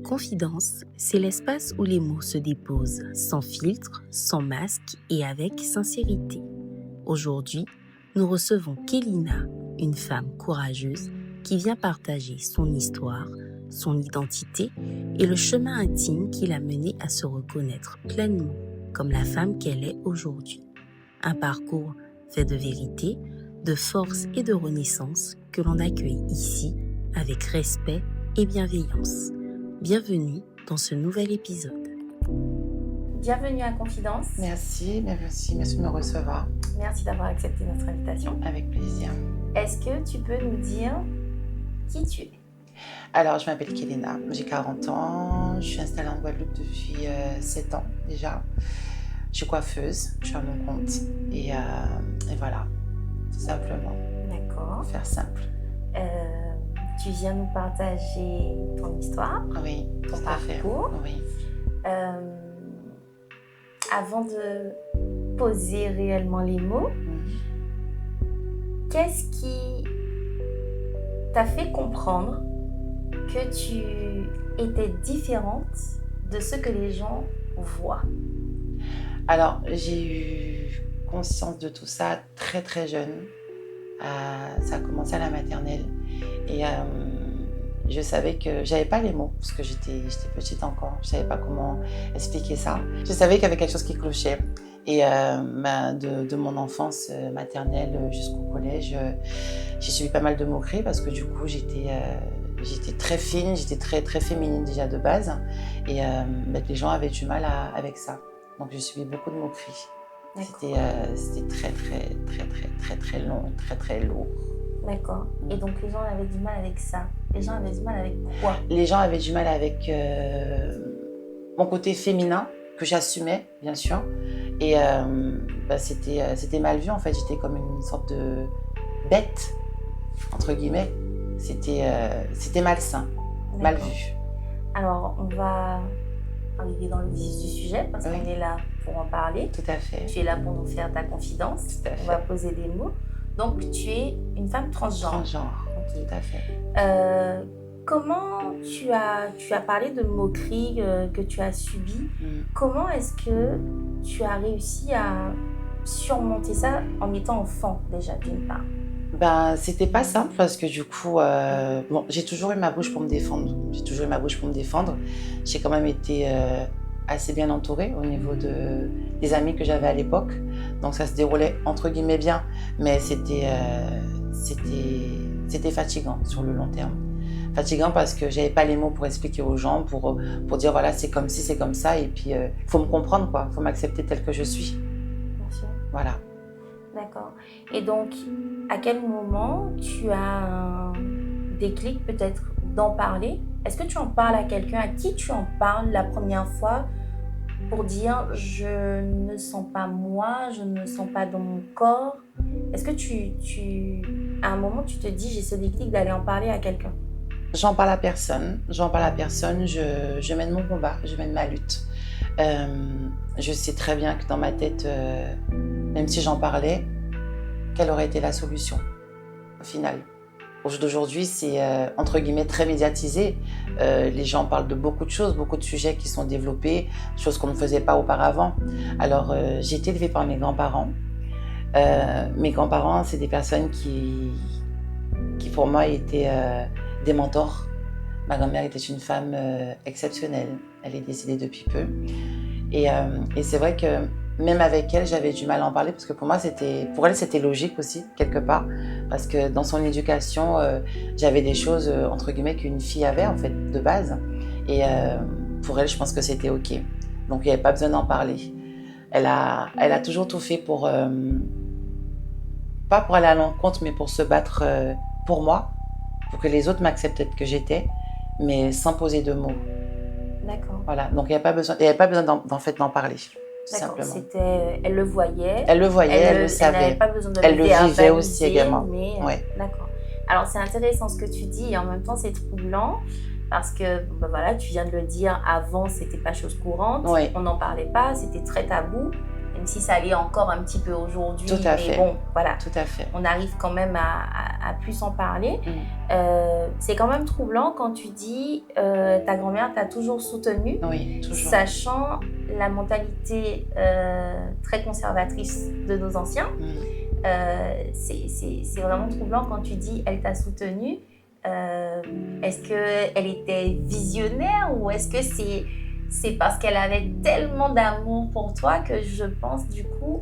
Confidence, c'est l'espace où les mots se déposent, sans filtre, sans masque et avec sincérité. Aujourd'hui, nous recevons Kélina, une femme courageuse qui vient partager son histoire, son identité et le chemin intime qui l'a menée à se reconnaître pleinement comme la femme qu'elle est aujourd'hui. Un parcours fait de vérité, de force et de renaissance que l'on accueille ici avec respect et bienveillance. Bienvenue dans ce nouvel épisode. Bienvenue à Confidence. Merci de me recevoir. Merci d'avoir accepté notre invitation. Avec plaisir. Est-ce que tu peux nous dire qui tu es ? Alors, je m'appelle Kélina, j'ai 40 ans, je suis installée en Guadeloupe depuis 7 ans déjà. Je suis coiffeuse, je suis à mon compte et voilà, tout simplement. D'accord. Pour faire simple. Tu viens nous partager ton histoire, Oui, ton tout à fait. parcours. Oui. Avant de poser réellement les mots, qu'est-ce qui t'a fait comprendre que tu étais différente de ce que les gens voient ? Alors, j'ai eu conscience de tout ça très très jeune. Ça a commencé à la maternelle et je savais que j'avais pas les mots parce que j'étais petite encore. Je savais pas comment expliquer ça. Je savais qu'il y avait quelque chose qui clochait et de mon enfance maternelle jusqu'au collège, j'ai subi pas mal de moqueries parce que du coup j'étais très fine, j'étais très très féminine déjà de base et les gens avaient du mal avec ça. Donc j'ai subi beaucoup de moqueries. C'était très très très très très très long, très très lourd. D'accord. Et donc les gens avaient du mal avec ça. Les gens avaient du mal avec quoi ? Les gens avaient du mal avec mon côté féminin que j'assumais bien sûr. Et c'était mal vu en fait. J'étais comme une sorte de bête entre guillemets. C'était malsain, mal vu. Alors on va arriver dans le vif du sujet parce qu'on est là pour en parler. Tout à fait. Tu es là pour nous faire ta confidence. Tout à fait. On va poser des mots. Donc tu es une femme transgenre. Transgenre, Okay. tout à fait. Comment tu as parlé de moqueries que tu as subies. Comment est-ce que tu as réussi à surmonter ça en étant enfant déjà d'une part ? C'était pas simple parce que du coup, j'ai toujours eu ma bouche pour me défendre. J'ai quand même été assez bien entourée au niveau des amis que j'avais à l'époque. Donc ça se déroulait entre guillemets bien, mais c'était fatigant sur le long terme. Fatigant parce que j'avais pas les mots pour expliquer aux gens, pour dire voilà c'est comme ci, c'est comme ça et puis faut me comprendre quoi, faut m'accepter telle que je suis. Bien sûr. Voilà. D'accord. Et donc, à quel moment tu as un déclic peut-être d'en parler ? Est-ce que tu en parles à quelqu'un ? À qui tu en parles la première fois pour dire je ne me sens pas moi, je ne me sens pas dans mon corps ? Est-ce que à un moment tu te dis j'ai ce déclic d'aller en parler à quelqu'un ? J'en parle à personne, je mène mon combat, je mène ma lutte. Je sais très bien que dans ma tête, même si j'en parlais, quelle aurait été la solution au final. Au jour d'aujourd'hui, c'est entre guillemets très médiatisé. Les gens parlent de beaucoup de choses, beaucoup de sujets qui sont développés, choses qu'on ne faisait pas auparavant. Alors, j'ai été élevée par mes grands-parents. Mes grands-parents, c'est des personnes qui pour moi étaient des mentors. Ma grand-mère était une femme exceptionnelle. Elle est décédée depuis peu. Et c'est vrai que même avec elle, j'avais du mal à en parler parce que pour elle, c'était logique aussi, quelque part. Parce que dans son éducation, j'avais des choses, entre guillemets, qu'une fille avait, en fait, de base. Et pour elle, je pense que c'était OK. Donc, il n'y avait pas besoin d'en parler. Elle a toujours tout fait pour... pas pour aller à l'encontre, mais pour se battre pour moi, pour que les autres m'acceptent tel que j'étais, mais sans poser de mots. D'accord. Voilà, donc il n'y avait pas besoin d'en parler. D'accord, simplement. Elle le voyait. Elle le savait. Elle n'avait pas besoin de elle le vivait verbaliser, aussi également. Mais, ouais. D'accord. Alors c'est intéressant ce que tu dis et en même temps c'est troublant parce que voilà, tu viens de le dire, avant c'était pas chose courante, ouais. On n'en parlait pas, c'était très tabou. même si ça allait encore un petit peu aujourd'hui. Tout à fait. Mais bon, voilà. Tout à fait. On arrive quand même à plus en parler. C'est quand même troublant quand tu dis ta grand-mère t'a toujours soutenue. Oui, toujours. Sachant la mentalité très conservatrice de nos anciens. C'est vraiment troublant quand tu dis elle t'a soutenue. Est-ce qu'elle était visionnaire ou est-ce que c'est parce qu'elle avait tellement d'amour pour toi que je pense du coup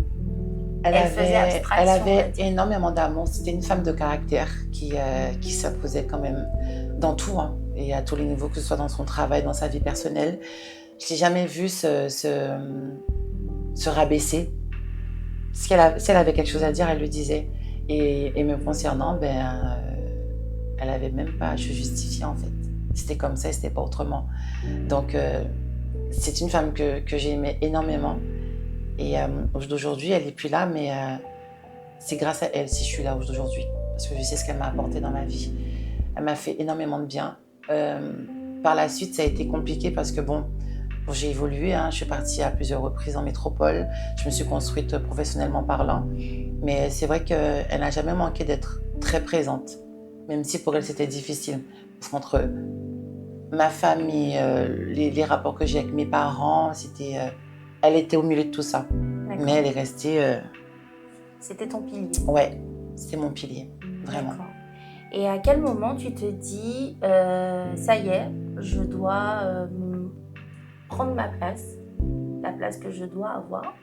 faisait abstraction? Elle avait énormément d'amour. C'était une femme de caractère qui s'imposait quand même dans tout, hein, et à tous les niveaux, que ce soit dans son travail, dans sa vie personnelle. Je l'ai jamais vue se rabaisser. Si elle avait quelque chose à dire, elle le disait. Et me concernant, elle avait même pas à se justifier en fait. C'était comme ça, c'était pas autrement. Donc c'est une femme que j'aimais énormément. Et aujourd'hui, elle est plus là, mais c'est grâce à elle si je suis là aujourd'hui. Parce que je sais ce qu'elle m'a apporté dans ma vie. Elle m'a fait énormément de bien. Par la suite, ça a été compliqué parce que j'ai évolué, hein. Je suis partie à plusieurs reprises en métropole. Je me suis construite professionnellement parlant. Mais c'est vrai qu'elle n'a jamais manqué d'être très présente. Même si pour elle, c'était difficile. Parce qu'entre ma famille, les rapports que j'ai avec mes parents, elle était au milieu de tout ça. D'accord. Mais elle est restée... C'était ton pilier. Ouais, c'était mon pilier, vraiment. D'accord. Et à quel moment tu te dis, ça y est, je dois prendre ma place, la place que je dois avoir.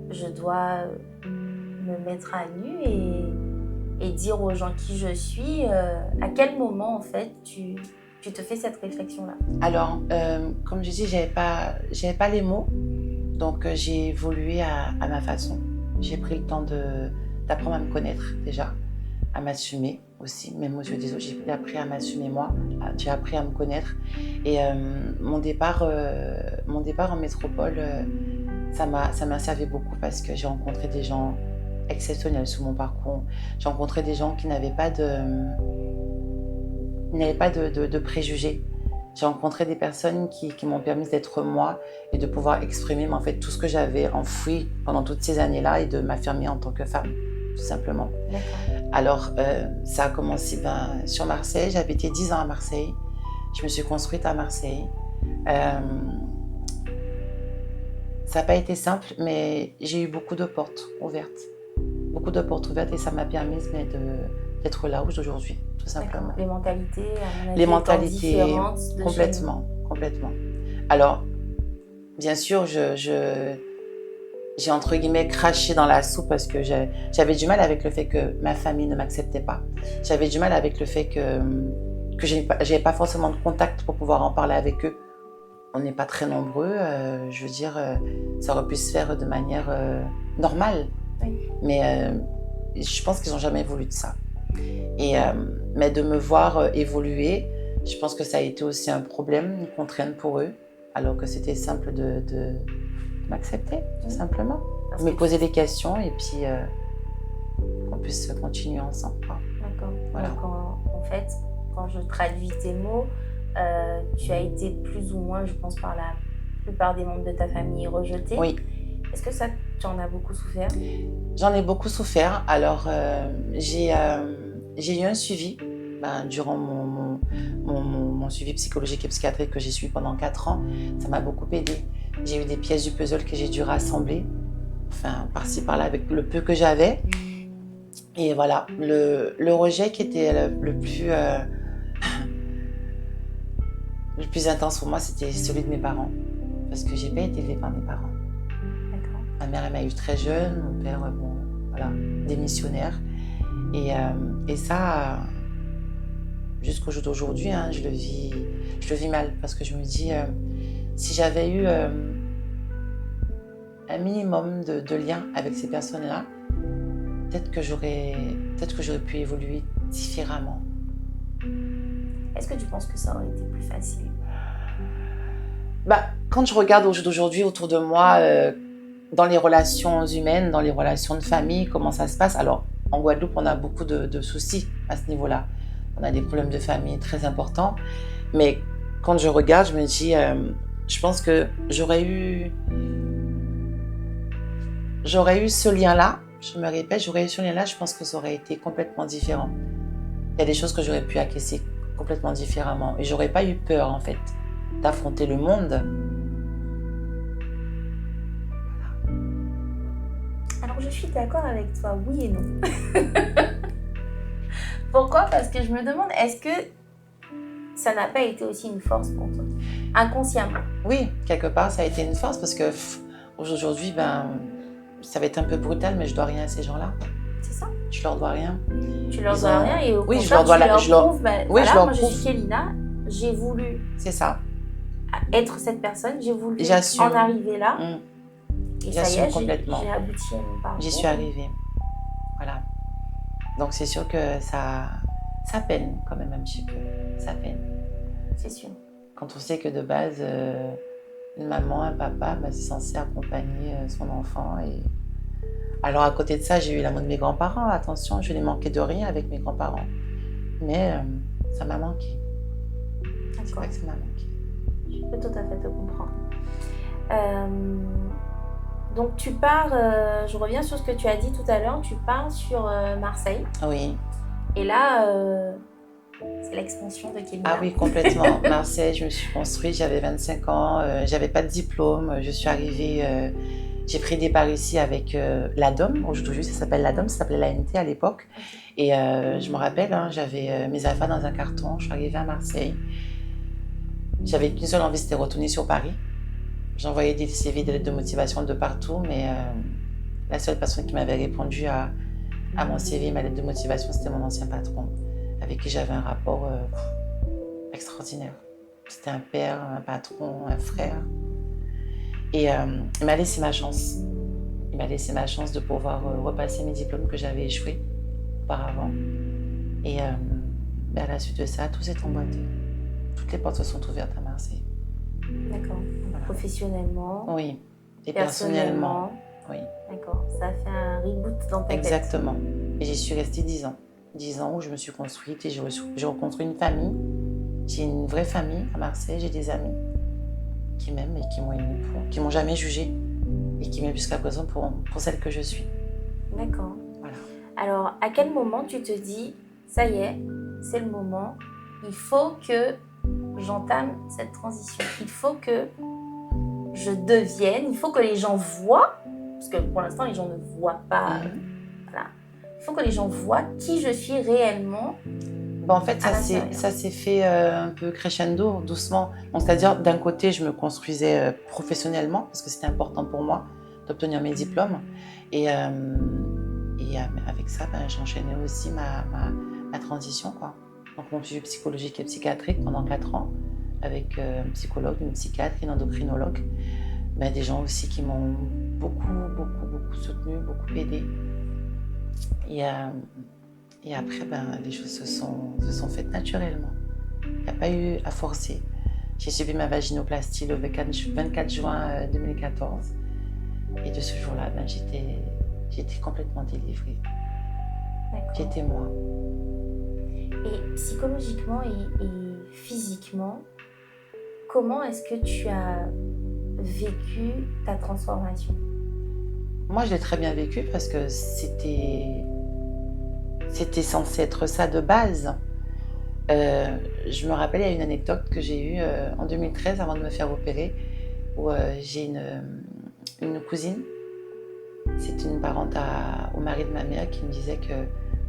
Je dois me mettre à nu et dire aux gens qui je suis. À quel moment, en fait, tu te fais cette réflexion-là? Alors, comme je dis, j'avais pas les mots. Donc, j'ai évolué à ma façon. J'ai pris le temps d'apprendre à me connaître déjà, à m'assumer aussi, même aux yeux des autres. J'ai appris à m'assumer moi, j'ai appris à me connaître. Et mon départ en métropole, ça m'a servi beaucoup parce que j'ai rencontré des gens exceptionnels sur mon parcours. J'ai rencontré des gens qui n'avaient pas de préjugés. J'ai rencontré des personnes qui m'ont permis d'être moi et de pouvoir exprimer en fait tout ce que j'avais enfoui pendant toutes ces années-là et de m'affirmer en tant que femme, tout simplement. D'accord. Alors, ça a commencé sur Marseille. J'ai habité 10 ans à Marseille. Je me suis construite à Marseille. Ça n'a pas été simple, mais j'ai eu beaucoup de portes ouvertes. Beaucoup de portes ouvertes et ça m'a permis d'être là où je suis aujourd'hui, tout simplement. Les mentalités, les mentalités différentes de complètement. Alors, bien sûr, j'ai entre guillemets craché dans la soupe parce que j'avais du mal avec le fait que ma famille ne m'acceptait pas. J'avais du mal avec le fait que j'avais pas forcément de contact pour pouvoir en parler avec eux. On n'est pas très nombreux, je veux dire, ça aurait pu se faire de manière normale. Oui. Mais je pense qu'ils n'ont jamais voulu de ça. Mais de me voir évoluer, je pense que ça a été aussi un problème, une contrainte pour eux, alors que c'était simple de m'accepter, tout simplement. Me poser des questions et puis qu'on puisse continuer ensemble. D'accord. Voilà. Donc, en fait, quand je traduis tes mots, tu as été plus ou moins, je pense, par la plupart des membres de ta famille rejetés. Oui. Est-ce que ça, tu en as beaucoup souffert? J'en ai beaucoup souffert. Alors, j'ai eu un suivi durant mon suivi psychologique et psychiatrique que j'ai suivi pendant 4 ans. Ça m'a beaucoup aidée. J'ai eu des pièces du puzzle que j'ai dû rassembler, enfin, par-ci, par-là, avec le peu que j'avais. Et voilà, le rejet qui était le plus intense pour moi, c'était celui de mes parents. Parce que j'ai pas été élevée par mes parents. D'accord. Ma mère, elle m'a eu très jeune, mon père, démissionnaire. Et ça, jusqu'au jour d'aujourd'hui, hein, je le vis mal. Parce que je me dis, si j'avais eu un minimum de lien avec ces personnes-là, peut-être que j'aurais pu évoluer différemment. Est-ce que tu penses que ça aurait été plus facile? Quand je regarde au jour d'aujourd'hui autour de moi, dans les relations humaines, dans les relations de famille, comment ça se passe? Alors, en Guadeloupe, on a beaucoup de soucis à ce niveau-là. On a des problèmes de famille très importants. Mais quand je regarde, je me dis, je pense que j'aurais eu j'aurais eu ce lien-là, je me répète, j'aurais eu ce lien-là, je pense que ça aurait été complètement différent. Il y a des choses que j'aurais pu acquiescer complètement différemment. Et j'aurais pas eu peur, en fait, d'affronter le monde. Alors, je suis d'accord avec toi, oui et non. Pourquoi? Parce que je me demande, est-ce que ça n'a pas été aussi une force pour toi, inconsciemment? Oui, quelque part, ça a été une force parce que aujourd'hui, ça va être un peu brutal, mais je dois rien à ces gens-là. C'est ça. Je leur dois rien. Tu leur dois rien et au Oui, contraire, tu leur prouves, oui, voilà, je leur moi prouve. je suis Kélina, j'ai voulu C'est ça. être cette personne, j'ai voulu J'assume. en arriver là. Et ça y J'assume est, complètement. j'ai abouti à mon parcours. J'y suis arrivée. Voilà. Donc c'est sûr que ça peine quand même un petit peu. Ça peine. C'est sûr. Quand on sait que de base, une maman, un papa, c'est censé accompagner son enfant. Et... Alors à côté de ça, j'ai eu l'amour de mes grands-parents. Attention, je n'ai manqué de rien avec mes grands-parents. Mais ça m'a manqué. C'est vrai que ça m'a manqué. Je peux tout à fait te comprendre. Donc tu pars, je reviens sur ce que tu as dit tout à l'heure, tu pars sur Marseille. Oui. Et là, c'est l'expansion de Kélina. Ah oui, complètement. Marseille, je me suis construite, j'avais 25 ans, j'avais pas de diplôme, je suis arrivée, j'ai pris des parts ici avec l'ADOM, aujourd'hui ça s'appelle l'ADOM, ça s'appelait l'ANT à l'époque. Et je me rappelle, j'avais mes affaires dans un carton, je suis arrivée à Marseille. J'avais qu'une seule envie, c'était retourner sur Paris. J'envoyais des CV, des lettres de motivation de partout, mais la seule personne qui m'avait répondu à mon CV, ma lettre de motivation, c'était mon ancien patron, avec qui j'avais un rapport extraordinaire. C'était un père, un patron, un frère. Et il m'a laissé ma chance. Il m'a laissé ma chance de pouvoir repasser mes diplômes que j'avais échoués auparavant. Et à la suite de ça, tout s'est emboîté. Toutes les portes se sont ouvertes à Marseille. D'accord. Voilà. Professionnellement. Oui. Et personnellement. Oui. D'accord. Ça a fait un reboot dans ta tête. Exactement. Et j'y suis restée 10 ans. 10 ans où je me suis construite et j'ai reconstruit une famille. J'ai une vraie famille à Marseille. J'ai des amis qui m'aiment et qui m'ont aimée, qui m'ont jamais jugée et qui m'aiment jusqu'à présent pour celle que je suis. D'accord. Voilà. Alors, à quel moment tu te dis, ça y est, c'est le moment, il faut que j'entame cette transition, il faut que je devienne, il faut que les gens voient, parce que pour l'instant les gens ne voient pas, voilà. Il faut que les gens voient qui je suis réellement. En fait, ça s'est fait un peu crescendo, doucement. Donc, c'est-à-dire, d'un côté, je me construisais professionnellement, parce que c'était important pour moi d'obtenir mes diplômes. Et avec ça, j'enchaînais aussi ma transition, quoi. Donc, mon suivi psychologique et psychiatrique pendant 4 ans, avec un psychologue, une psychiatre, une endocrinologue. Des gens aussi qui m'ont beaucoup soutenu, beaucoup aidé. Et après, les choses se sont faites naturellement. Il n'y a pas eu à forcer. J'ai subi ma vaginoplastie le 24 juin 2014. Et de ce jour-là, j'étais complètement délivrée. D'accord. J'étais moi. Et psychologiquement et physiquement, comment est-ce que tu as vécu ta transformation? Moi, je l'ai très bien vécu parce que c'était censé être ça de base. Je me rappelle, il y a une anecdote que j'ai eue en 2013 avant de me faire opérer, où j'ai une cousine, c'est une parente au mari de ma mère, qui me disait que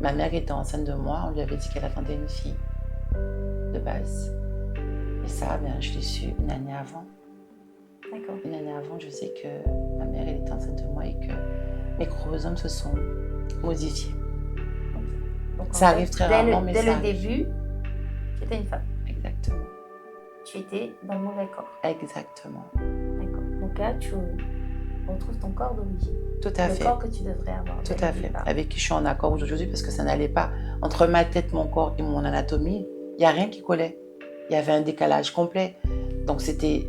ma mère était enceinte de moi. On lui avait dit qu'elle attendait une fille de base. Et ça, je l'ai su une année avant. D'accord. Une année avant, je sais que ma mère elle était enceinte de moi et que mes chromosomes se sont modifiés. Donc, ça arrive très rarement, mais dès ça le début, tu étais une femme. Exactement. Tu étais dans le mauvais corps. Exactement. D'accord. Donc là, tu retrouves ton corps d'origine. Tout à fait. Le corps que tu devrais avoir. Tout à fait. Avec qui je suis en accord aujourd'hui parce que ça n'allait pas. Entre ma tête, mon corps et mon anatomie, il n'y a rien qui collait. Il y avait un décalage complet. Donc c'était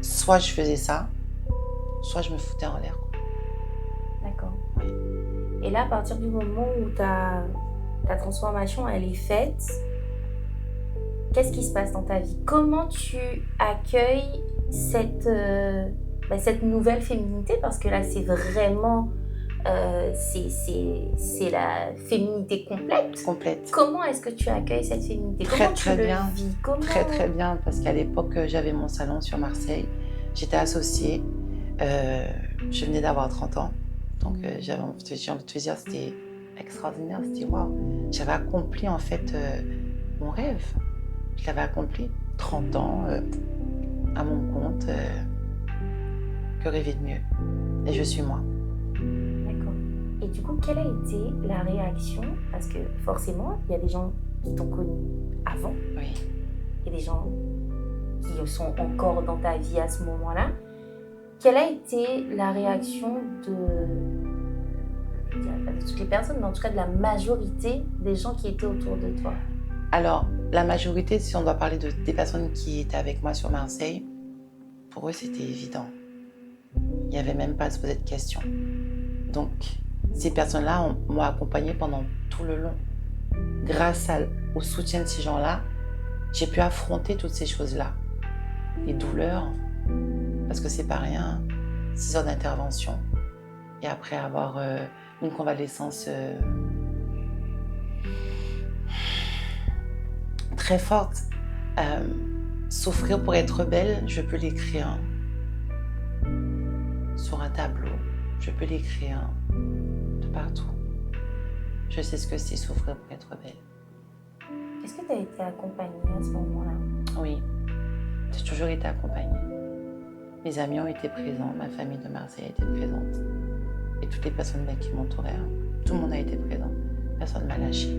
soit je faisais ça, soit je me foutais en l'air. D'accord. Oui. Et là, à partir du moment où ta transformation elle est faite, qu'est-ce qui se passe dans ta vie? Comment tu accueilles cette nouvelle féminité, parce que là, c'est vraiment... c'est la féminité complète. Complète. Comment est-ce que tu accueilles cette féminité? Très, Comment très tu le bien. vis? Comment... Très très bien, parce qu'à l'époque, j'avais mon salon sur Marseille. J'étais associée. Je venais d'avoir 30 ans. Donc j'ai envie de te dire, c'était extraordinaire. C'était waouh. J'avais accompli en fait mon rêve. Je l'avais accompli. 30 ans, à mon compte. Que rêver de mieux? Et je suis moi. D'accord. Et du coup, quelle a été la réaction? Parce que forcément, il y a des gens qui t'ont connu avant. Oui. Et des gens qui sont encore dans ta vie à ce moment-là. Quelle a été la réaction je dirais pas de toutes les personnes, mais en tout cas de la majorité des gens qui étaient autour de toi? Alors, la majorité, si on doit parler des personnes qui étaient avec moi sur Marseille, pour eux, c'était évident. Il n'y avait même pas à se poser de questions. Donc, ces personnes-là m'ont accompagnée pendant tout le long. Grâce au soutien de ces gens-là, j'ai pu affronter toutes ces choses-là. Les douleurs, parce que c'est pas rien, 6 heures d'intervention. Et après avoir une convalescence très forte, souffrir pour être belle, je peux l'écrire sur un tableau, je peux l'écrire de partout. Je sais ce que c'est souffrir pour être belle. Est-ce que tu as été accompagnée à ce moment-là? Oui, j'ai toujours été accompagnée. Mes amis ont été présents, ma famille de Marseille a été présente. Et toutes les personnes qui m'entouraient, tout le monde a été présent. Personne ne m'a lâchée.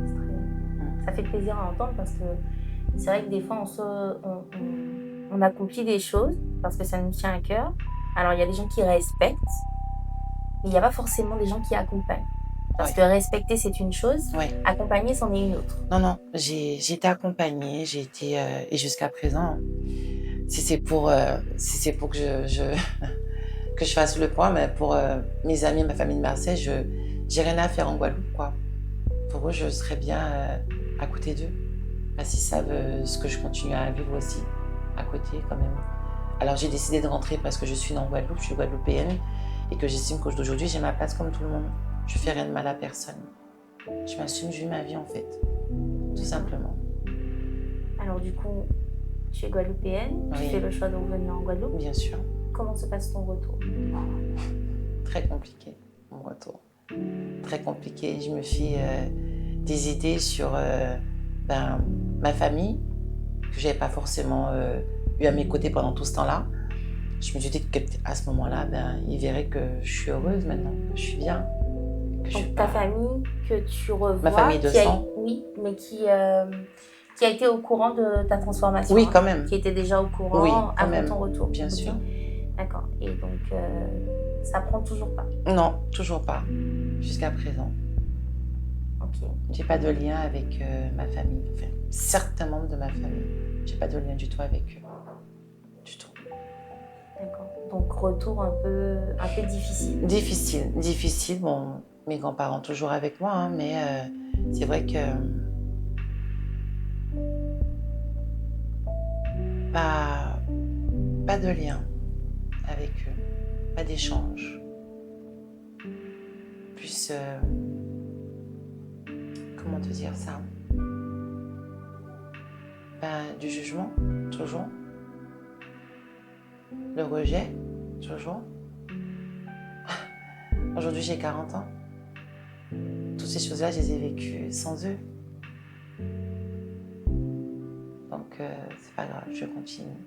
C'est très bien. Ça fait plaisir à entendre parce que c'est vrai que des fois, on accomplit des choses parce que ça nous tient à cœur. Alors, il y a des gens qui respectent, mais il n'y a pas forcément des gens qui accompagnent. Parce que respecter, c'est une chose, accompagner, c'en est une autre. Non, j'ai été accompagnée, j'ai été, et jusqu'à présent, si c'est pour que que je fasse le point, mais pour mes amis, ma famille de Marseille, j'ai rien à faire en Guadeloupe, quoi. Pour eux, je serais bien à côté d'eux. Parce qu'ils savent ce que je continue à vivre aussi, à côté quand même. Alors j'ai décidé de rentrer parce que je suis née en Guadeloupe, je suis guadeloupéenne, et que j'estime qu'aujourd'hui, j'ai ma place comme tout le monde. Je fais rien de mal à personne. Je m'assume, je vis ma vie en fait, tout simplement. Alors du coup, tu es guadeloupéenne, tu fais le choix de revenir en Guadeloupe. Bien sûr. Comment se passe ton retour? Très compliqué, mon retour. Très compliqué. Je me fais des idées sur ma famille, que je n'avais pas forcément eu à mes côtés pendant tout ce temps-là. Je me suis dit qu'à ce moment-là, ils verraient que je suis heureuse maintenant, que je suis bien. Donc ta famille que tu revois, ma famille de sang. Oui, mais qui a été au courant de ta transformation. Oui, quand même. Qui était déjà au courant avant ton retour. Bien sûr. D'accord. Et donc, ça prend toujours pas? Non, toujours pas. Jusqu'à présent. Ok. J'ai pas de lien avec ma famille. Enfin, certains membres de ma famille. J'ai pas de lien du tout avec eux. Du tout. D'accord. Donc, retour un peu difficile. Difficile. Bon, mes grands-parents toujours avec moi, mais c'est vrai que pas de lien avec eux, pas d'échange. Plus, comment te dire ça? Du jugement, toujours. Le rejet, toujours. Aujourd'hui, j'ai 40 ans. Toutes ces choses-là, je les ai vécues sans eux. Donc, c'est pas grave, je continue.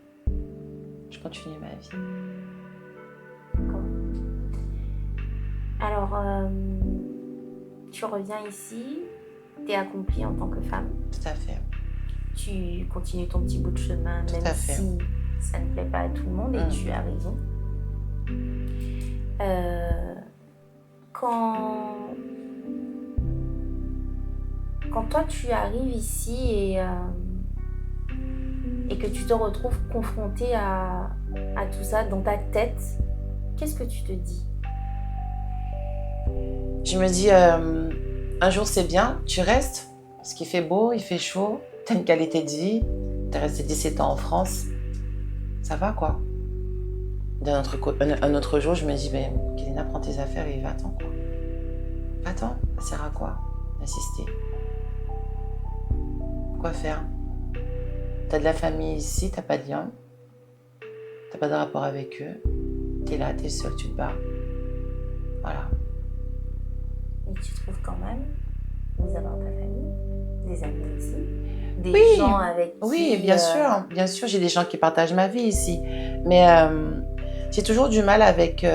Je continue ma vie. D'accord. Alors, tu reviens ici, tu es accomplie en tant que femme. Tout à fait. Tu continues ton petit bout de chemin, même si ça ne plaît pas à tout le monde, et tu as raison. Quand toi tu arrives ici et que tu te retrouves confrontée à tout ça dans ta tête, qu'est-ce que tu te dis? Je me dis, un jour c'est bien, tu restes, parce qu'il fait beau, il fait chaud, t'as une qualité de vie, t'es resté 17 ans en France, ça va quoi. Un autre jour, je me dis, mais Kélina, prends tes affaires et va-t'en, quoi. Va-t'en, ça sert à quoi d'insister? Quoi faire? T'as de la famille ici, t'as pas de lien, t'as pas de rapport avec eux, t'es là, t'es seule, tu te bats. Voilà. Et tu trouves quand même, mis à part ta famille, des amis ici, des Oui, gens avec qui... oui, bien sûr, j'ai des gens qui partagent ma vie ici, mais j'ai toujours du mal avec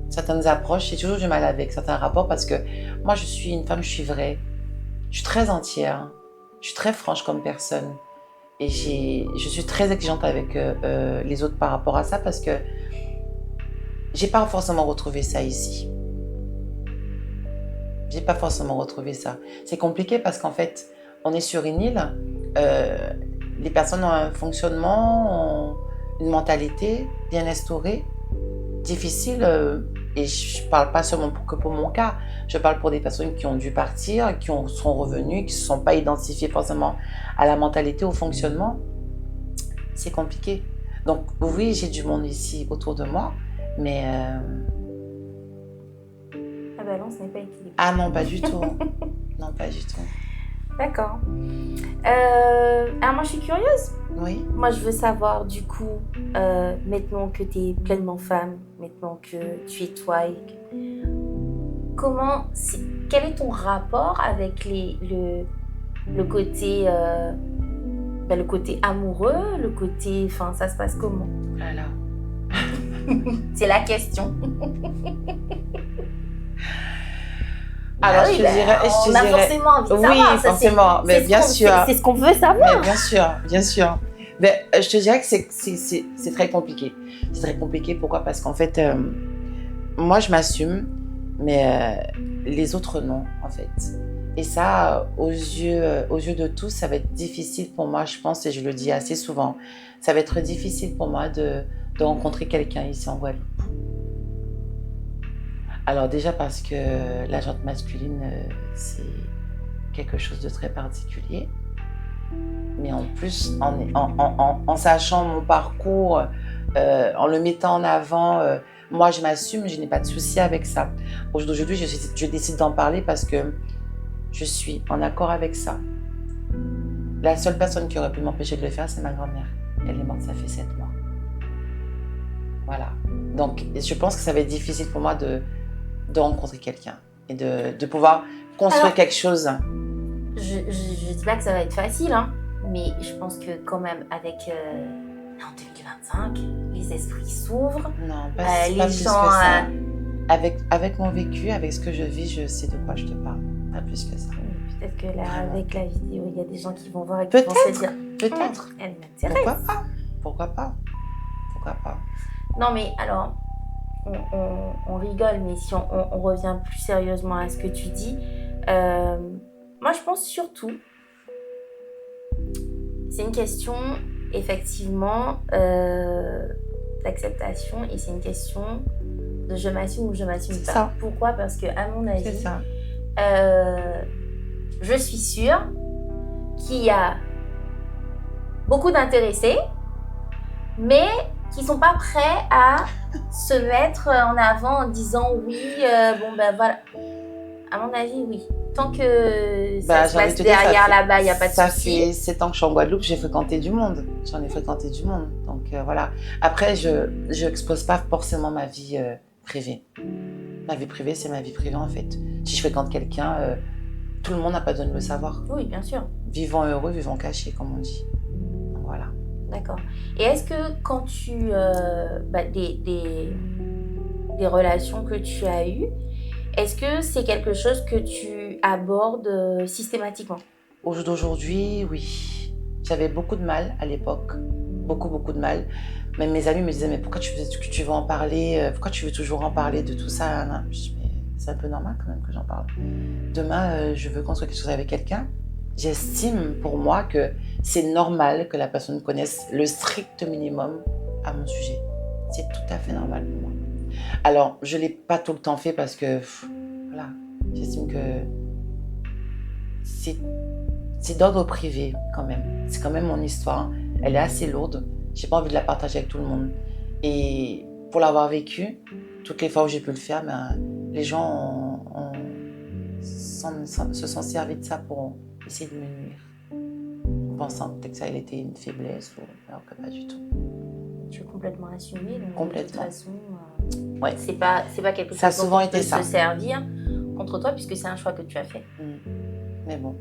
certaines approches, j'ai toujours du mal avec certains rapports parce que moi, je suis une femme, je suis vraie, je suis très entière, je suis très franche comme personne et je suis très exigeante avec les autres par rapport à ça parce que j'ai pas forcément retrouvé ça ici. J'ai pas forcément retrouvé ça. C'est compliqué parce qu'en fait, on est sur une île, les personnes ont un fonctionnement, ont une mentalité bien instaurée, difficile, et je parle pas seulement que pour mon cas, je parle pour des personnes qui ont dû partir, sont revenues, qui ne se sont pas identifiées forcément à la mentalité, au fonctionnement. C'est compliqué. Donc oui, j'ai du monde ici autour de moi, mais... La balance n'est pas équilibrée. Ah non, pas du tout. Non, pas du tout. D'accord. Alors moi, je suis curieuse. Oui. Moi, je veux savoir, du coup, maintenant que tu es pleinement femme, maintenant que tu es toi, quel est ton rapport avec le côté, le côté amoureux, le côté, enfin, ça se passe comment? Voilà. C'est la question. Alors, oui, je te dirais... on a forcément envie de savoir. Oui, ça, forcément, mais bien sûr. C'est ce qu'on veut savoir. Mais bien sûr, bien sûr. Mais je te dirais que c'est très compliqué. C'est très compliqué, pourquoi? Parce qu'en fait, moi, je m'assume, mais les autres, non, en fait. Et ça, aux yeux de tous, ça va être difficile pour moi, je pense, et je le dis assez souvent, ça va être difficile pour moi de rencontrer quelqu'un ici en Guadeloupe. Alors déjà parce que la jante masculine, c'est quelque chose de très particulier. Mais en plus, en sachant mon parcours, en le mettant en avant, moi je m'assume, je n'ai pas de souci avec ça. Aujourd'hui, je décide d'en parler parce que je suis en accord avec ça. La seule personne qui aurait pu m'empêcher de le faire, c'est ma grand-mère. Elle est morte, ça fait 7 mois. Voilà. Donc je pense que ça va être difficile pour moi de rencontrer quelqu'un et de pouvoir construire quelque chose. Je ne dis pas que ça va être facile, hein, mais je pense que quand même avec en 2025, les esprits s'ouvrent. Non, pas les plus gens, que ça. Avec mon vécu, avec ce que je vis, je sais de quoi je te parle. Pas plus que ça. Peut-être que là, avec la vidéo, il y a des gens qui vont voir et qui vont se dire peut-être. Elle m'intéresse. Pourquoi pas. Non, mais alors, on rigole, mais si on revient plus sérieusement à ce que tu dis, moi je pense surtout, c'est une question effectivement d'acceptation et c'est une question de je m'assume ou je m'assume pas. Ça. Pourquoi? Parce que à mon avis, c'est ça. Je suis sûre qu'il y a beaucoup d'intéressés, mais qui sont pas prêts à se mettre en avant en disant oui, bon ben voilà. À mon avis, oui. Tant que ça se passe derrière là-bas, il n'y a pas de souci. Ça fait 7 ans que je suis en Guadeloupe, j'ai fréquenté du monde. J'en ai fréquenté du monde. Donc voilà. Après, je n'expose pas forcément ma vie privée. Ma vie privée, c'est ma vie privée en fait. Si je fréquente quelqu'un, tout le monde n'a pas besoin de le savoir. Oui, bien sûr. Vivons heureux, vivons cachés, comme on dit. Donc voilà. D'accord. Et est-ce que quand tu... des relations que tu as eues, est-ce que c'est quelque chose que tu abordes systématiquement? Au jour d'aujourd'hui, oui. J'avais beaucoup de mal à l'époque. Beaucoup de mal. Même mes amis me disaient, mais pourquoi tu veux en parler? Pourquoi tu veux toujours en parler de tout ça? Je dis, mais c'est un peu normal quand même que j'en parle. Demain, je veux construire quelque chose avec quelqu'un. J'estime pour moi que c'est normal que la personne connaisse le strict minimum à mon sujet. C'est tout à fait normal pour moi. Alors, je ne l'ai pas tout le temps fait parce que, voilà, j'estime que c'est d'ordre privé quand même. C'est quand même mon histoire. Elle est assez lourde. J'ai pas envie de la partager avec tout le monde. Et pour l'avoir vécu, toutes les fois où j'ai pu le faire, les gens se sont servis de ça pour essayer de me nuire. Pensant peut-être que ça était une faiblesse, alors que pas du tout. Tu es complètement assumé, donc complètement. De toute façon, ouais. c'est pas quelque chose ça a souvent dont été peut ça. se servir contre toi, puisque c'est un choix que tu as fait. Mais bon.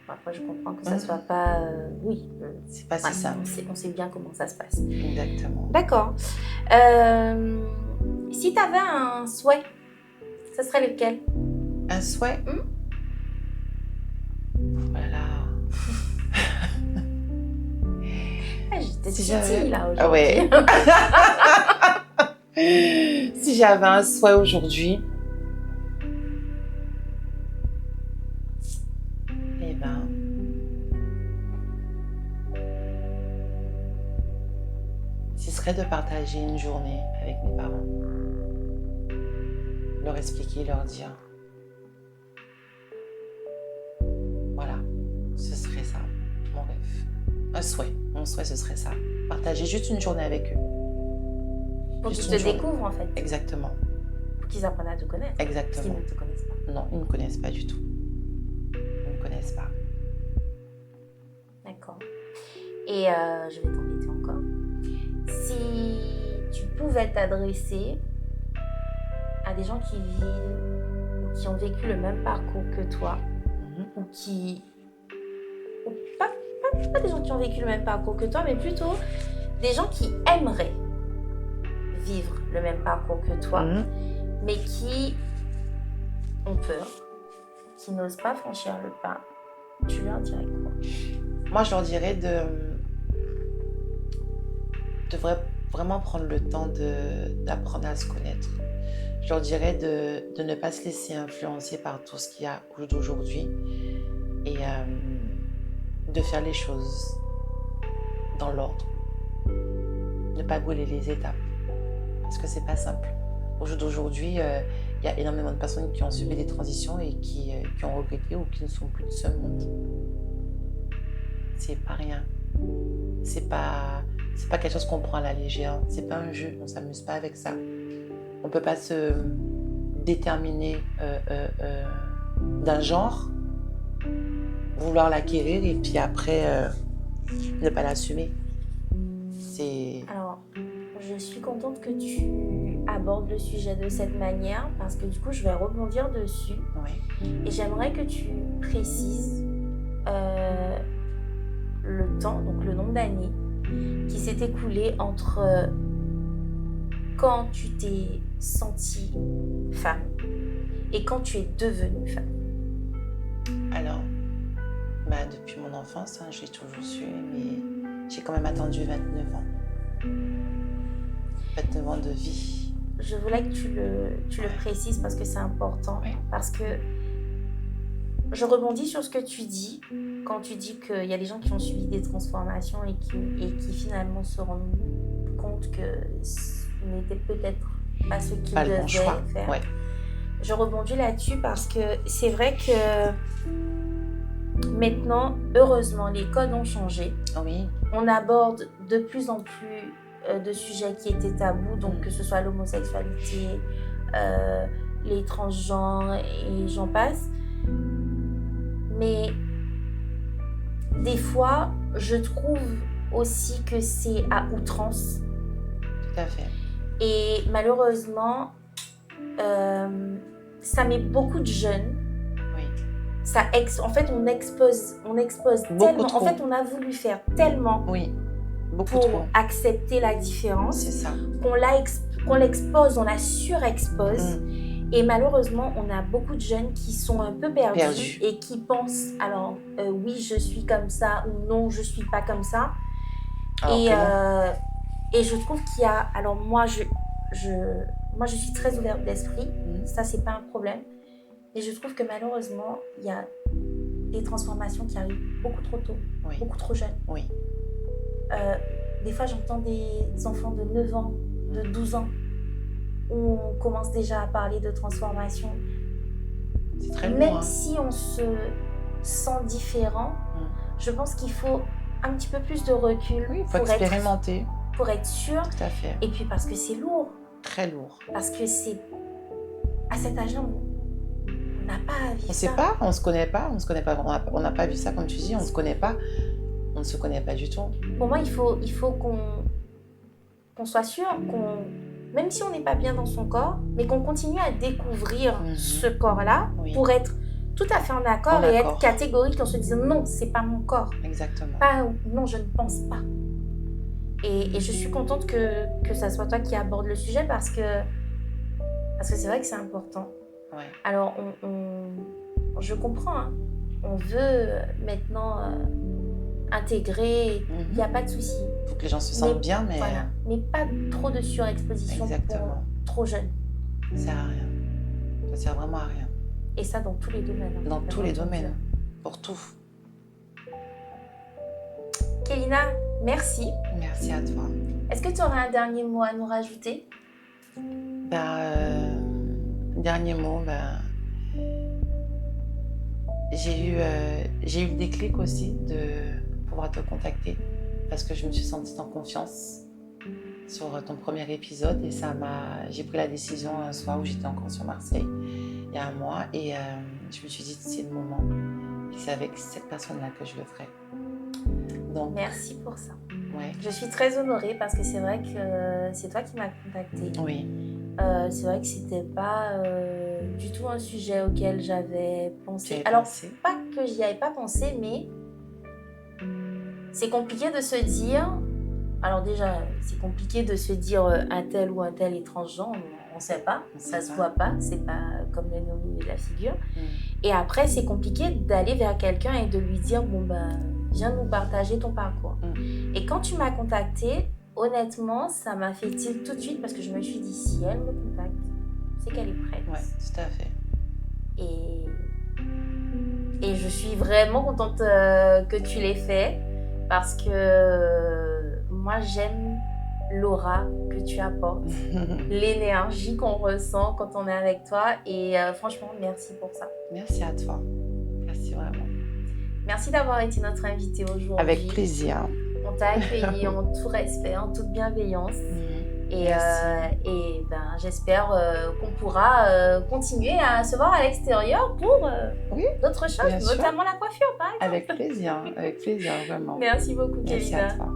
Après, je comprends que ça soit pas... oui. C'est pas si simple. On sait bien comment ça se passe. Exactement. D'accord. Si tu avais un souhait, ça serait lequel? Un souhait? Voilà. J'étais titille là aujourd'hui. Ah ouais. Si j'avais un souhait aujourd'hui, eh ben, ce serait de partager une journée avec mes parents, leur expliquer, leur dire. Voilà, ce serait ça, mon rêve. Un souhait, mon souhait ce serait ça. Partager juste une journée avec eux. Pour qu'ils te découvrent en fait. Exactement. Pour qu'ils apprennent à te connaître. Exactement. Parce qu'ils ne te connaissent pas. Non, ils ne me connaissent pas du tout. Ils ne me connaissent pas. D'accord. Et je vais t'embêter encore. Si tu pouvais t'adresser à des gens qui vivent, qui ont vécu le même parcours que toi, ou qui... Pas des gens qui ont vécu le même parcours que toi, mais plutôt des gens qui aimeraient vivre le même parcours que toi, mais qui ont peur, qui n'osent pas franchir le pas, tu leur dirais quoi? Moi, je leur dirais de vraiment prendre le temps d'apprendre à se connaître. Je leur dirais de ne pas se laisser influencer par tout ce qu'il y a d'aujourd'hui et de faire les choses dans l'ordre. Ne pas brûler les étapes. Parce que c'est pas simple. Au jour d'aujourd'hui, il y a énormément de personnes qui ont subi des transitions et qui ont regretté ou qui ne sont plus de ce monde. C'est pas rien. C'est pas quelque chose qu'on prend à la légère. C'est pas un jeu. On s'amuse pas avec ça. On peut pas se déterminer d'un genre, vouloir l'acquérir et puis après ne pas l'assumer. Alors, je suis contente que tu abordes le sujet de cette manière parce que du coup, je vais rebondir dessus. Oui. Et j'aimerais que tu précises le temps, donc le nombre d'années qui s'est écoulé entre quand tu t'es sentie femme et quand tu es devenue femme. Alors, depuis mon enfance, je l'ai toujours su, mais j'ai quand même attendu 29 ans. 29 ans de vie. Je voulais que tu le précises parce que c'est important. Oui. Parce que je rebondis sur ce que tu dis quand tu dis qu'il y a des gens qui ont subi des transformations et qui finalement se rendent compte que ce n'était peut-être pas ce qu'ils devaient bon choix. faire. Ouais. Je rebondis là-dessus parce que c'est vrai que maintenant, heureusement, les codes ont changé. Oui. On aborde de plus en plus de sujets qui étaient tabous, donc que ce soit l'homosexualité, les transgenres et j'en passe. Mais des fois, je trouve aussi que c'est à outrance. Tout à fait. Et malheureusement, ça met beaucoup de jeunes. Oui. En fait, on expose tellement. Trop. En fait, on a voulu faire tellement. Oui. Beaucoup pour trop. accepter la différence. C'est ça. Qu'on l'expose, on la surexpose. Et malheureusement, on a beaucoup de jeunes qui sont un peu perdus. Et qui pensent, alors oui, je suis comme ça ou non, je suis pas comme ça. Et je trouve qu'il y a, alors moi je suis très ouverte d'esprit, ça c'est pas un problème. Mais je trouve que malheureusement, il y a des transformations qui arrivent beaucoup trop tôt, beaucoup trop jeunes. Oui. Des fois, j'entends des enfants de 9 ans, de 12 ans, où on commence déjà à parler de transformation. C'est très lourd. Même si on se sent différent, je pense qu'il faut un petit peu plus de recul. Oui, il faut expérimenter. pour être sûr. Tout à fait. Et puis parce que c'est lourd. Très lourd. Parce que c'est... À cet âge-là, on n'a pas à vivre On ne ça. sait pas, on ne se connaît pas, on n'a pas vu ça comme tu dis, on ne se connaît pas, on ne se connaît pas du tout. Pour moi, il faut qu'on soit sûr, même si on n'est pas bien dans son corps, mais qu'on continue à découvrir ce corps-là pour être tout à fait en accord et être catégorique en se disant non, c'est pas mon corps. Exactement. Non, je ne pense pas. Et je suis contente que ça soit toi qui aborde le sujet parce que c'est vrai que c'est important. Ouais. Alors, je comprends, hein. On veut maintenant intégrer, il n'y a pas de souci. Il faut que les gens se sentent bien, mais... Voilà, mais pas trop de surexposition pour trop jeune. Ça sert à rien. Ça sert vraiment à rien. Et ça dans tous les domaines. Hein, dans tous les domaines, pour tout. Kélina, merci. Merci à toi. Est-ce que tu aurais un dernier mot à nous rajouter? Dernier mot, j'ai eu le déclic aussi de pouvoir te contacter parce que je me suis sentie en confiance sur ton premier épisode et j'ai pris la décision un soir où j'étais encore sur Marseille il y a un mois et je me suis dit c'est le moment et c'est avec cette personne-là que je le ferai. Donc, merci pour ça. Ouais. Je suis très honorée parce que c'est vrai que c'est toi qui m'as contactée. Oui. C'est vrai que c'était pas du tout un sujet auquel j'avais pensé. Pas que j'y avais pas pensé, mais c'est compliqué de se dire. Alors déjà, c'est compliqué de se dire un tel ou un tel est transgenre. On sait pas, ça se voit pas. C'est pas comme le nom de la figure. Et après, c'est compliqué d'aller vers quelqu'un et de lui dire viens nous partager ton parcours. Et quand tu m'as contactée, honnêtement, ça m'a fait tilt tout de suite parce que je me suis dit, si elle me contacte, c'est qu'elle est prête. Oui, tout à fait. Et je suis vraiment contente que tu l'aies fait parce que moi, j'aime l'aura que tu apportes, l'énergie qu'on ressent quand on est avec toi. Et franchement, merci pour ça. Merci à toi. Merci vraiment. Merci d'avoir été notre invitée aujourd'hui. Avec plaisir. On t'a accueilli en tout respect, en toute bienveillance. Et j'espère qu'on pourra continuer à se voir à l'extérieur pour d'autres choses, notamment la coiffure, par exemple. Avec plaisir, vraiment. Merci beaucoup, Kélina. Merci à toi.